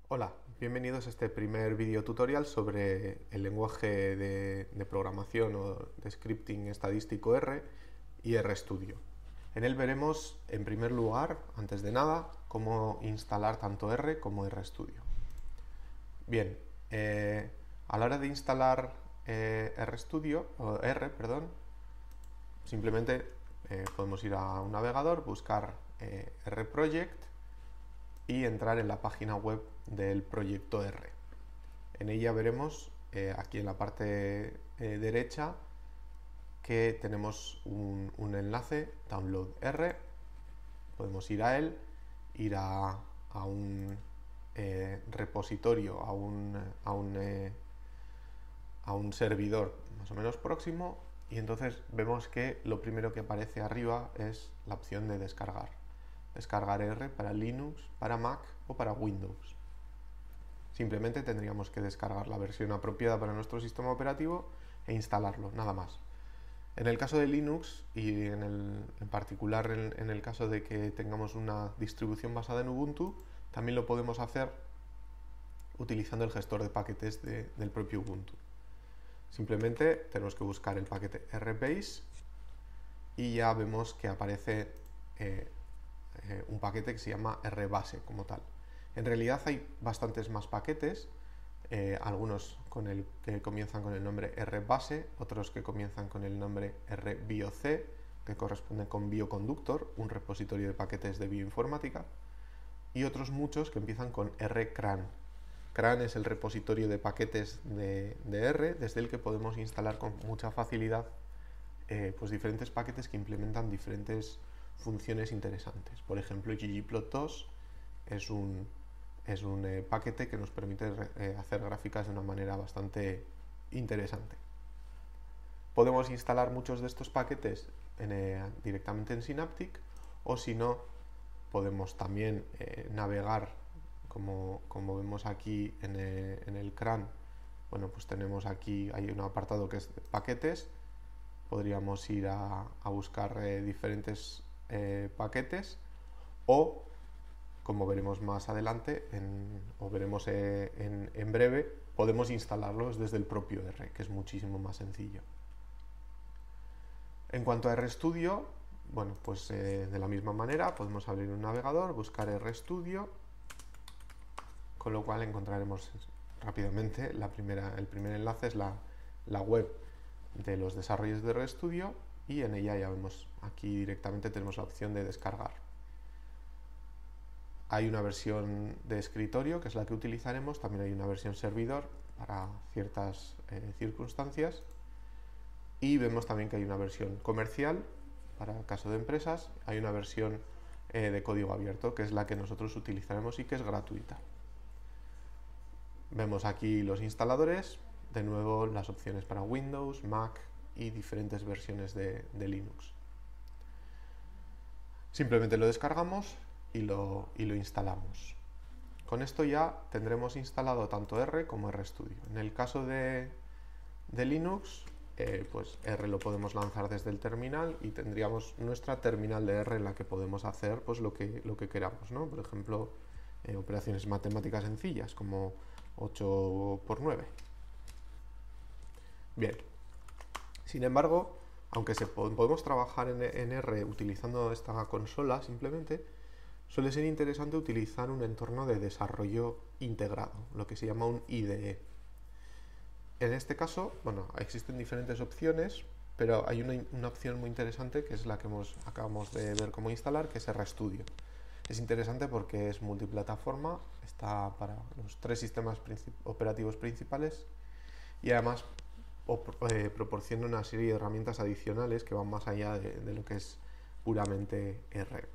Hola, bienvenidos a este primer video tutorial sobre el lenguaje de programación o de scripting estadístico R y RStudio. En él veremos, en primer lugar, antes de nada, cómo instalar tanto R como RStudio. Bien, a la hora de instalar RStudio, o R, perdón, simplemente podemos ir a un navegador, buscar rproject y entrar en la página web del proyecto R. En ella veremos aquí en la parte derecha que tenemos un enlace download R. Podemos ir a él, ir a un repositorio, a un servidor más o menos próximo, y entonces vemos que lo primero que aparece arriba es la opción de descargar. Descargar R para Linux, para Mac o para Windows. Simplemente tendríamos que descargar la versión apropiada para nuestro sistema operativo e instalarlo, nada más. En el caso de Linux y en particular en el caso de que tengamos una distribución basada en Ubuntu, también lo podemos hacer utilizando el gestor de paquetes del propio Ubuntu. Simplemente tenemos que buscar el paquete rbase y ya vemos que aparece un paquete que se llama rbase como tal. En realidad hay bastantes más paquetes, algunos que comienzan con el nombre rbase, otros que comienzan con el nombre rbioc, que corresponde con bioconductor, un repositorio de paquetes de bioinformática, y otros muchos que empiezan con rcran. CRAN es el repositorio de paquetes de R, desde el que podemos instalar con mucha facilidad pues diferentes paquetes que implementan diferentes funciones interesantes. Por ejemplo, ggplot2 es un paquete que nos permite hacer gráficas de una manera bastante interesante. Podemos instalar muchos de estos paquetes directamente en Synaptic, o si no, podemos también navegar como vemos aquí en el CRAN. Bueno, pues tenemos aquí, hay un apartado que es paquetes. Podríamos ir a buscar diferentes paquetes, o como veremos más adelante o veremos en breve, podemos instalarlos desde el propio R, que es muchísimo más sencillo. En cuanto a RStudio, bueno, pues de la misma manera podemos abrir un navegador, buscar RStudio, con lo cual encontraremos rápidamente el primer enlace es la web de los desarrollos de RStudio, y en ella ya vemos, aquí directamente tenemos la opción de descargar. Hay una versión de escritorio, que es la que utilizaremos, también hay una versión servidor para ciertas circunstancias, y vemos también que hay una versión comercial para el caso de empresas, hay una versión de código abierto, que es la que nosotros utilizaremos y que es gratuita. Vemos aquí los instaladores, de nuevo las opciones para Windows, Mac y diferentes versiones de Linux. Simplemente lo descargamos y lo instalamos. Con esto ya tendremos instalado tanto R como RStudio. En el caso de Linux, pues R lo podemos lanzar desde el terminal y tendríamos nuestra terminal de R en la que podemos hacer pues lo que queramos, ¿no? Por ejemplo, operaciones matemáticas sencillas como 8 por 9. Bien, sin embargo, aunque podemos trabajar en R utilizando esta consola simplemente, suele ser interesante utilizar un entorno de desarrollo integrado, lo que se llama un IDE. En este caso, bueno, existen diferentes opciones, pero hay una opción muy interesante que es la que acabamos de ver cómo instalar, que es RStudio. Es interesante porque es multiplataforma, está para los 3 sistemas operativos principales, y además proporciona una serie de herramientas adicionales que van más allá de lo que es puramente R.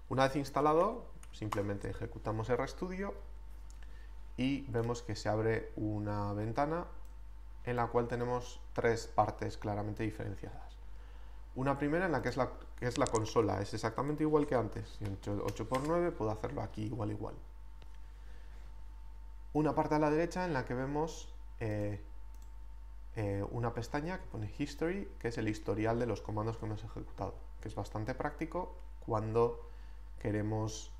Una vez instalado, simplemente ejecutamos RStudio y vemos que se abre una ventana en la cual tenemos 3 partes claramente diferenciadas. Una primera en la que es la consola, es exactamente igual que antes. Si 8 por 9 puedo hacerlo aquí igual. Una parte a la derecha en la que vemos una pestaña que pone History, que es el historial de los comandos que hemos ejecutado, que es bastante práctico cuando queremos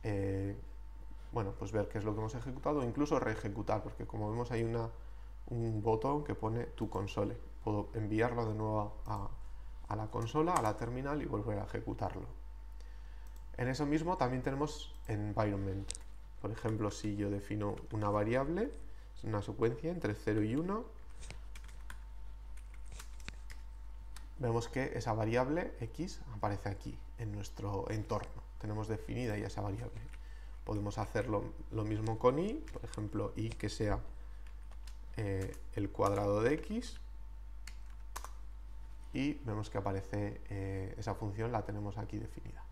bueno, pues ver qué es lo que hemos ejecutado o incluso reejecutar, porque como vemos hay un botón que pone to console. Puedo enviarlo de nuevo a la consola, a la terminal y volver a ejecutarlo. En eso mismo también tenemos environment. Por ejemplo, si yo defino una variable, una secuencia entre 0 y 1, vemos que esa variable x aparece aquí, en nuestro entorno. Tenemos definida ya esa variable. Podemos hacer lo mismo con y, por ejemplo, y que sea el cuadrado de x, y vemos que aparece esa función, la tenemos aquí definida.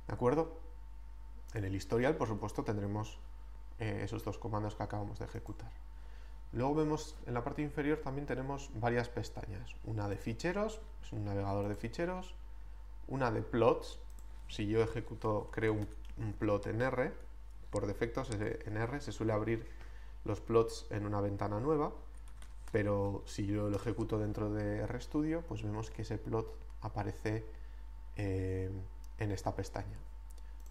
¿De acuerdo? En el historial, por supuesto, tendremos esos dos comandos que acabamos de ejecutar. Luego vemos en la parte inferior también tenemos varias pestañas. Una de ficheros, es un navegador de ficheros. Una de plots, si yo creo un plot en R, por defecto en R se suele abrir los plots en una ventana nueva, pero si yo lo ejecuto dentro de RStudio, pues vemos que ese plot aparece en esta pestaña.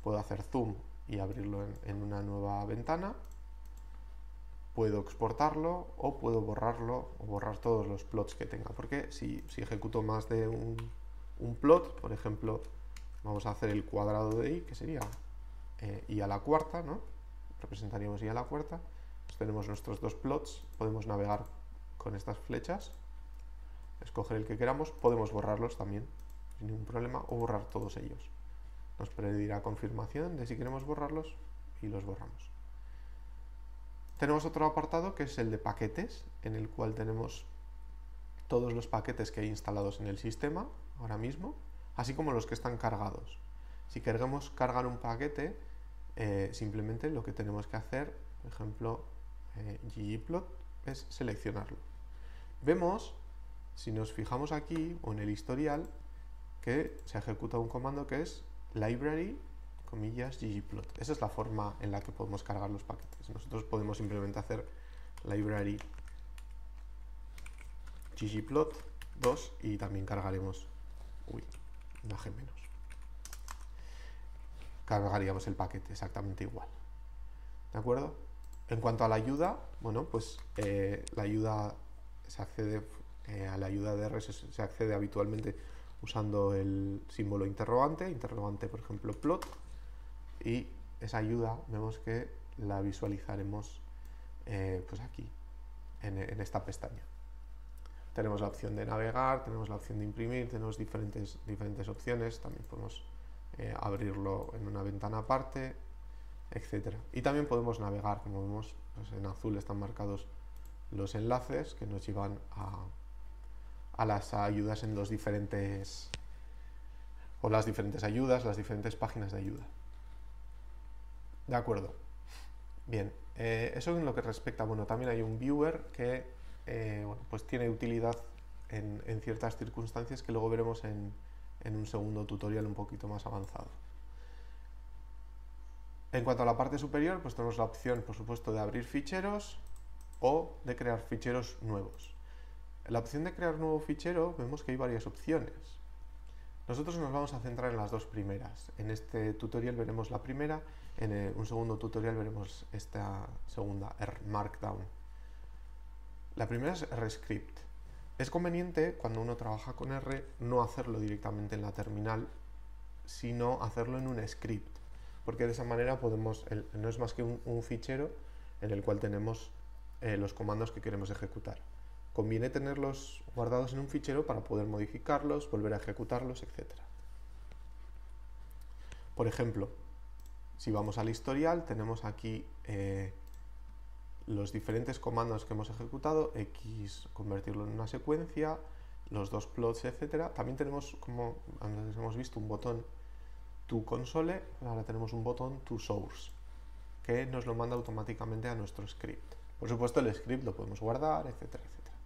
Puedo hacer zoom y abrirlo en una nueva ventana, puedo exportarlo o puedo borrarlo o borrar todos los plots que tenga, porque si ejecuto más de un plot, por ejemplo, vamos a hacer el cuadrado de y, que sería y a la cuarta, ¿no? Representaríamos y a la cuarta. Pues tenemos nuestros dos plots, podemos navegar con estas flechas, escoger el que queramos, podemos borrarlos también, sin ningún problema, o borrar todos ellos. Nos pedirá confirmación de si queremos borrarlos y los borramos. Tenemos otro apartado que es el de paquetes, en el cual tenemos todos los paquetes que hay instalados en el sistema ahora mismo, así como los que están cargados. Si queremos cargar un paquete, simplemente lo que tenemos que hacer, por ejemplo, ggplot, es seleccionarlo. Vemos, si nos fijamos aquí o en el historial, que se ejecuta un comando que es library, comillas, ggplot. Esa es la forma en la que podemos cargar los paquetes. Nosotros podemos simplemente hacer library ggplot 2 y también cargaremos una g menos. Cargaríamos el paquete exactamente igual. ¿De acuerdo? En cuanto a la ayuda, bueno, pues la ayuda se accede a la ayuda de R se accede habitualmente usando el símbolo interrogante, por ejemplo plot, y esa ayuda vemos que la visualizaremos pues aquí, en esta pestaña. Tenemos la opción de navegar, tenemos la opción de imprimir, tenemos diferentes opciones, también podemos abrirlo en una ventana aparte, etcétera. Y también podemos navegar, como vemos, pues en azul están marcados los enlaces que nos llevan a las ayudas en los diferentes, o las diferentes ayudas, las diferentes páginas de ayuda. De acuerdo. Bien, eso en lo que respecta, bueno, también hay un viewer que bueno, pues tiene utilidad en ciertas circunstancias que luego veremos en un segundo tutorial un poquito más avanzado. En cuanto a la parte superior, pues tenemos la opción, por supuesto, de abrir ficheros o de crear ficheros nuevos. En la opción de crear nuevo fichero vemos que hay varias opciones. Nosotros nos vamos a centrar en las dos primeras. En este tutorial veremos la primera, en un segundo tutorial veremos esta segunda, Markdown. La primera es RScript. Es conveniente, cuando uno trabaja con R, no hacerlo directamente en la terminal, sino hacerlo en un script, porque de esa manera no es más que un fichero en el cual tenemos los comandos que queremos ejecutar. Conviene tenerlos guardados en un fichero para poder modificarlos, volver a ejecutarlos, etc. Por ejemplo, si vamos al historial, tenemos aquí los diferentes comandos que hemos ejecutado, x convertirlo en una secuencia, los dos plots, etc. También tenemos, como antes hemos visto, un botón to console, ahora tenemos un botón to source, que nos lo manda automáticamente a nuestro script. Por supuesto, el script lo podemos guardar, etcétera, etcétera.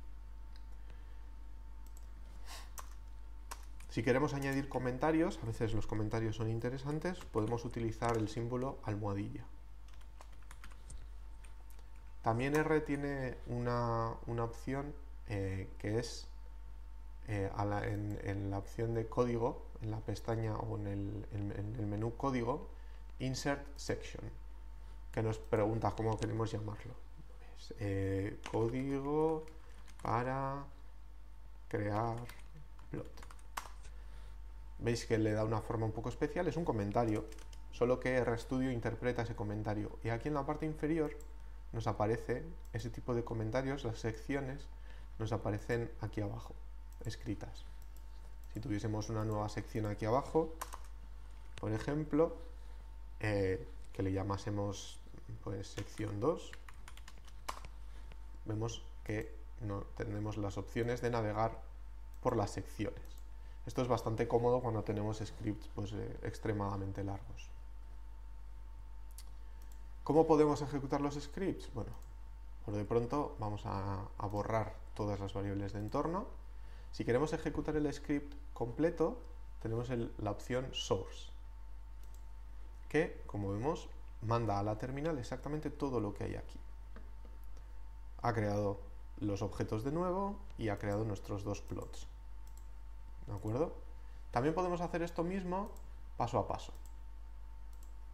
Si queremos añadir comentarios, a veces los comentarios son interesantes, podemos utilizar el símbolo almohadilla. También R tiene una opción que es en la opción de código, en la pestaña o en el menú código, Insert Section. que nos pregunta cómo queremos llamarlo. Pues, código para crear plot. Veis que le da una forma un poco especial, es un comentario, solo que RStudio interpreta ese comentario. Y aquí en la parte inferior nos aparece ese tipo de comentarios, las secciones nos aparecen aquí abajo, escritas. Si tuviésemos una nueva sección aquí abajo, por ejemplo, que le llamásemos pues sección 2, vemos que no tenemos las opciones de navegar por las secciones. Esto es bastante cómodo cuando tenemos scripts pues, extremadamente largos. ¿Cómo podemos ejecutar los scripts? Bueno, por de pronto vamos a borrar todas las variables de entorno. Si queremos ejecutar el script completo, tenemos la opción source, que, como vemos, manda a la terminal exactamente todo lo que hay aquí. Ha creado los objetos de nuevo y ha creado nuestros dos plots. ¿De acuerdo? También podemos hacer esto mismo paso a paso.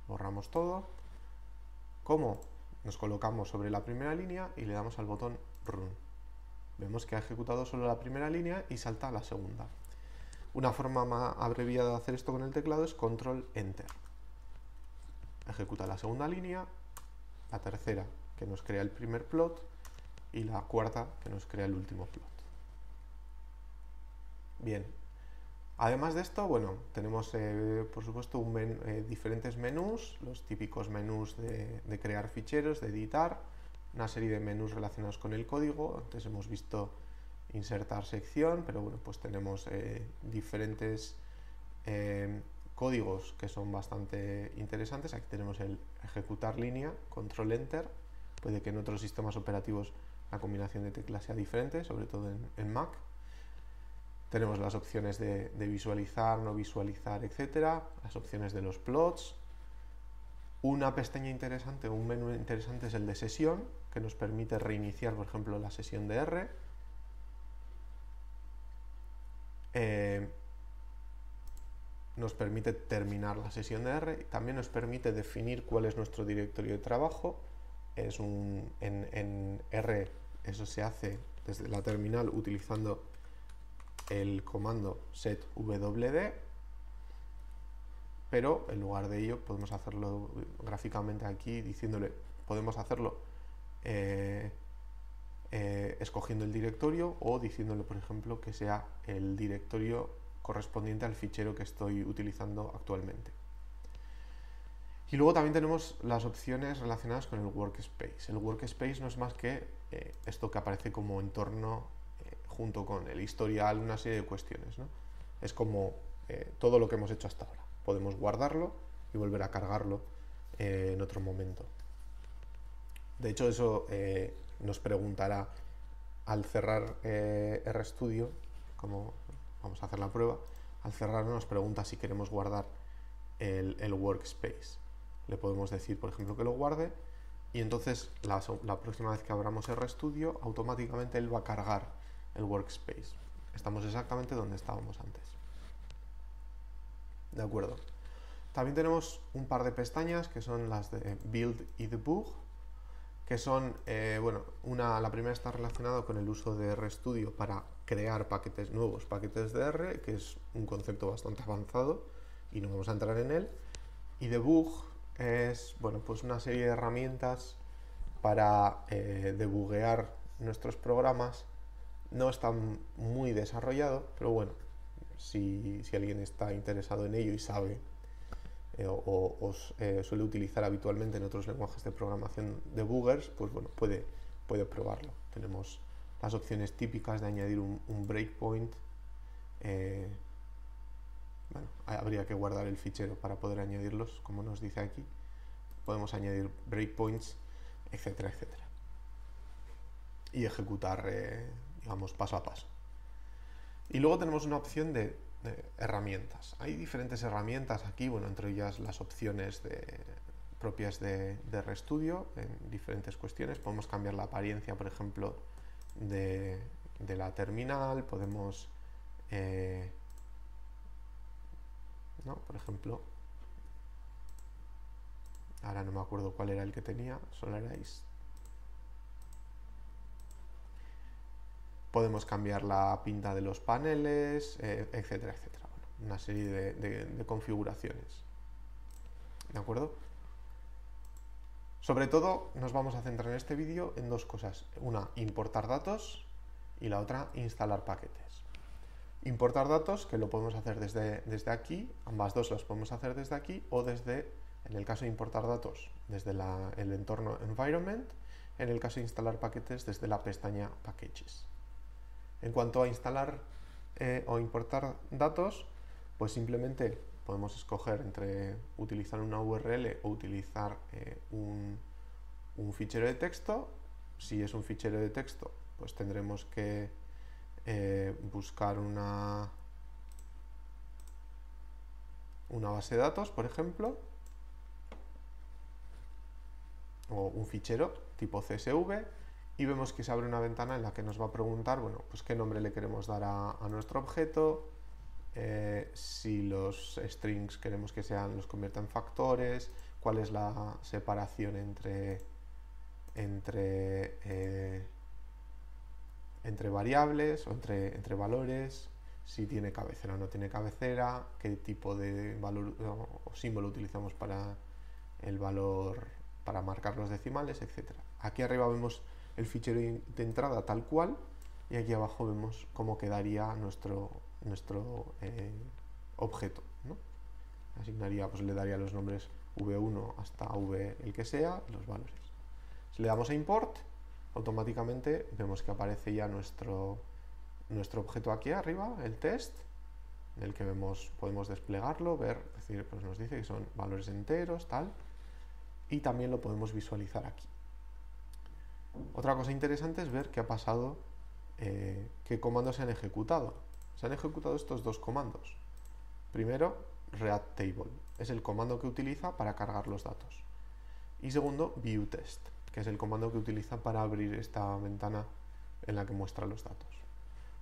Borramos todo. ¿Cómo? Nos colocamos sobre la primera línea y le damos al botón Run. Vemos que ha ejecutado solo la primera línea y salta a la segunda. Una forma más abreviada de hacer esto con el teclado es Control Enter. Ejecuta la segunda línea, la tercera que nos crea el primer plot y la cuarta que nos crea el último plot. Bien. Además de esto, bueno, tenemos por supuesto diferentes menús, los típicos menús de crear ficheros, de editar, una serie de menús relacionados con el código. Antes hemos visto insertar sección, pero bueno, pues tenemos diferentes códigos que son bastante interesantes. Aquí tenemos el ejecutar línea, control enter. Puede que en otros sistemas operativos la combinación de teclas sea diferente, sobre todo en Mac. Tenemos las opciones de visualizar, no visualizar, etcétera, las opciones de los plots. Una pestaña interesante, un menú interesante es el de sesión, que nos permite reiniciar, por ejemplo, la sesión de R. Nos permite terminar la sesión de R. También nos permite definir cuál es nuestro directorio de trabajo. En R eso se hace desde la terminal utilizando el comando setwd, pero en lugar de ello podemos hacerlo gráficamente aquí diciéndole, podemos hacerlo escogiendo el directorio o diciéndole, por ejemplo, que sea el directorio correspondiente al fichero que estoy utilizando actualmente. Y luego también tenemos las opciones relacionadas con el workspace. El workspace no es más que esto que aparece como entorno junto con el historial, una serie de cuestiones, ¿no? Es como todo lo que hemos hecho hasta ahora. Podemos guardarlo y volver a cargarlo en otro momento. De hecho, eso nos preguntará al cerrar RStudio, como vamos a hacer la prueba, al cerrarlo nos pregunta si queremos guardar el workspace. Le podemos decir, por ejemplo, que lo guarde y entonces la próxima vez que abramos RStudio, automáticamente él va a cargar el workspace. Estamos exactamente donde estábamos antes. De acuerdo. También tenemos un par de pestañas que son las de Build y Debug, que son, la primera está relacionada con el uso de RStudio para crear nuevos paquetes de R, que es un concepto bastante avanzado y no vamos a entrar en él. Y Debug es, pues una serie de herramientas para debuguear nuestros programas. No está muy desarrollado, pero bueno, si alguien está interesado en ello y sabe suele utilizar habitualmente en otros lenguajes de programación debuggers, pues bueno, puede probarlo. Tenemos las opciones típicas de añadir un breakpoint. Habría que guardar el fichero para poder añadirlos, como nos dice aquí. Podemos añadir breakpoints, etcétera, etcétera. Y ejecutar, paso a paso. Y luego tenemos una opción de herramientas. Hay diferentes herramientas aquí, entre ellas las opciones propias de RStudio en diferentes cuestiones. Podemos cambiar la apariencia, por ejemplo, de la terminal. Podemos, por ejemplo, Ahora no me acuerdo cuál era el que tenía, Solaris. Podemos cambiar la pinta de los paneles, etcétera, etcétera. Bueno, una serie de configuraciones. ¿De acuerdo? Sobre todo nos vamos a centrar en este vídeo en dos cosas. Una, importar datos, y la otra, instalar paquetes. Importar datos, que lo podemos hacer desde aquí, ambas dos las podemos hacer desde aquí, o desde, en el caso de importar datos, desde el entorno environment, en el caso de instalar paquetes, desde la pestaña packages. En cuanto a instalar o importar datos, pues simplemente podemos escoger entre utilizar una URL o utilizar un fichero de texto. Si es un fichero de texto, pues tendremos que buscar una base de datos, por ejemplo, o un fichero tipo CSV, y vemos que se abre una ventana en la que nos va a preguntar, bueno, pues qué nombre le queremos dar a nuestro objeto, si los strings queremos que los convierta en factores, cuál es la separación entre variables o entre valores, si tiene cabecera o no tiene cabecera, qué tipo de valor o símbolo utilizamos para el valor, para marcar los decimales, etc. Aquí arriba vemos el fichero de entrada tal cual, y aquí abajo vemos cómo quedaría nuestro objeto, ¿no? Asignaría, pues le daría los nombres v1 hasta v el que sea, los valores. Si le damos a import, automáticamente vemos que aparece ya nuestro objeto aquí arriba, el test, en el que podemos desplegarlo, ver, es decir, pues nos dice que son valores enteros, tal, y también lo podemos visualizar aquí. Otra cosa interesante es ver qué ha pasado, qué comandos se han ejecutado. Se han ejecutado estos dos comandos. Primero, readTable, es el comando que utiliza para cargar los datos. Y segundo, viewTest, que es el comando que utiliza para abrir esta ventana en la que muestra los datos.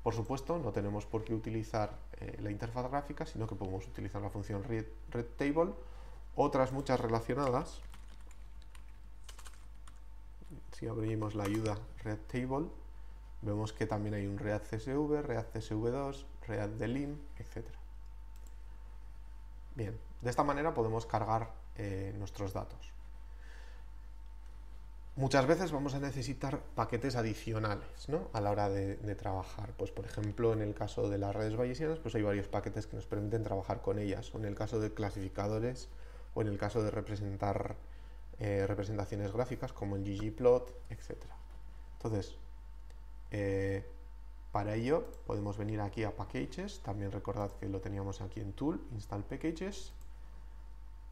Por supuesto, no tenemos por qué utilizar la interfaz gráfica, sino que podemos utilizar la función readTable, otras muchas relacionadas. Si abrimos la ayuda readTable, vemos que también hay un readCSV, readCSV2, readDelim, etc. Bien, de esta manera podemos cargar nuestros datos. Muchas veces vamos a necesitar paquetes adicionales, ¿no?, a la hora de trabajar. Pues, por ejemplo, en el caso de las redes bayesianas, pues hay varios paquetes que nos permiten trabajar con ellas, o en el caso de clasificadores, o en el caso de representar representaciones gráficas como el ggplot, etc. Entonces, para ello podemos venir aquí a Packages, también recordad que lo teníamos aquí en Tool, Install Packages.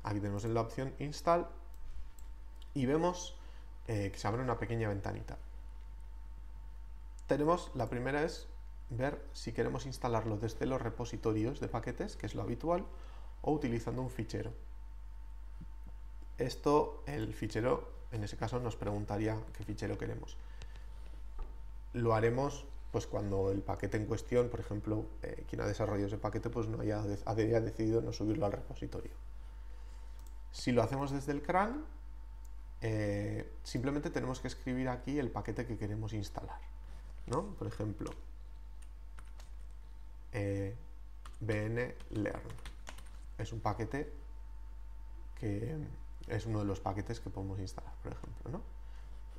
Aquí tenemos en la opción Install y vemos que se abre una pequeña ventanita. La primera es ver si queremos instalarlo desde los repositorios de paquetes, que es lo habitual, o utilizando un fichero. El fichero, en ese caso, nos preguntaría qué fichero queremos. Lo haremos pues cuando el paquete en cuestión, por ejemplo, quien ha desarrollado ese paquete, pues no haya decidido no subirlo al repositorio. Si lo hacemos desde el CRAN, simplemente tenemos que escribir aquí el paquete que queremos instalar, ¿no? Por ejemplo, bnlearn es un paquete que es uno de los paquetes que podemos instalar, por ejemplo, ¿no?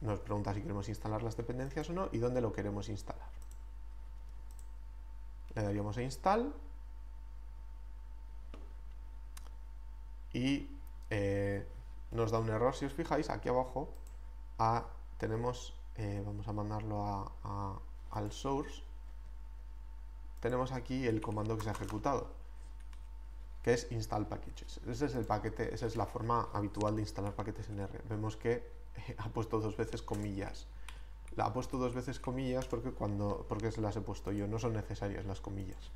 Nos pregunta si queremos instalar las dependencias o no y dónde lo queremos instalar. Le daríamos a install y nos da un error. Si os fijáis, aquí abajo tenemos, vamos a mandarlo al source, tenemos aquí el comando que se ha ejecutado, que es install packages. Ese es el paquete, esa es la forma habitual de instalar paquetes en R. Vemos que ha puesto dos veces comillas. La ha puesto dos veces comillas porque se las he puesto yo. No son necesarias las comillas.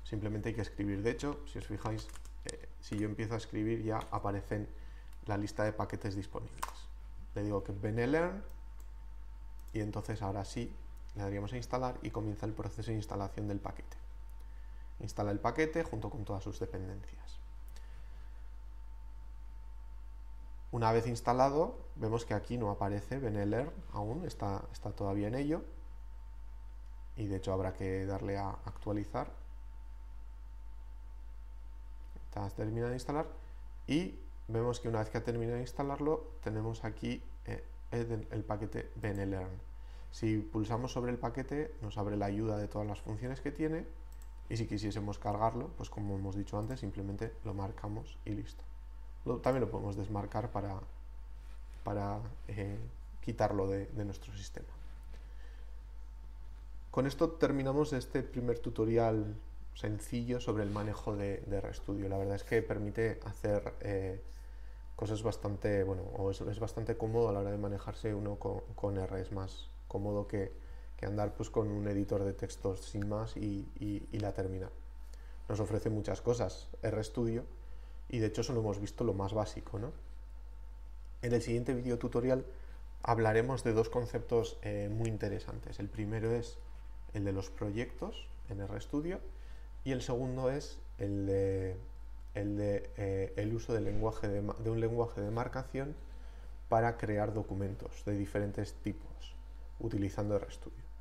Simplemente hay que escribir. De hecho, si os fijáis, si yo empiezo a escribir ya aparecen la lista de paquetes disponibles. Le digo que bnlearn y entonces ahora sí le daríamos a instalar y comienza el proceso de instalación del paquete. Instala el paquete junto con todas sus dependencias. Una vez instalado, vemos que aquí no aparece Benelearn aún, está todavía en ello. Y de hecho habrá que darle a actualizar. Está terminado de instalar. Y vemos que una vez que ha terminado de instalarlo, tenemos aquí el paquete Benelearn. Si pulsamos sobre el paquete, nos abre la ayuda de todas las funciones que tiene. Y si quisiésemos cargarlo, pues como hemos dicho antes, simplemente lo marcamos y listo. También lo podemos desmarcar para quitarlo de nuestro sistema. Con esto terminamos este primer tutorial sencillo sobre el manejo de RStudio. La verdad es que permite hacer cosas bastante, bueno, o es bastante cómodo a la hora de manejarse uno con R. Es más cómodo que andar pues con un editor de textos sin más y la terminal. Nos ofrece muchas cosas RStudio y de hecho solo hemos visto lo más básico, ¿no? En el siguiente video tutorial hablaremos de dos conceptos muy interesantes. El primero es el de los proyectos en RStudio y el segundo es el uso del de un lenguaje de marcación para crear documentos de diferentes tipos utilizando RStudio.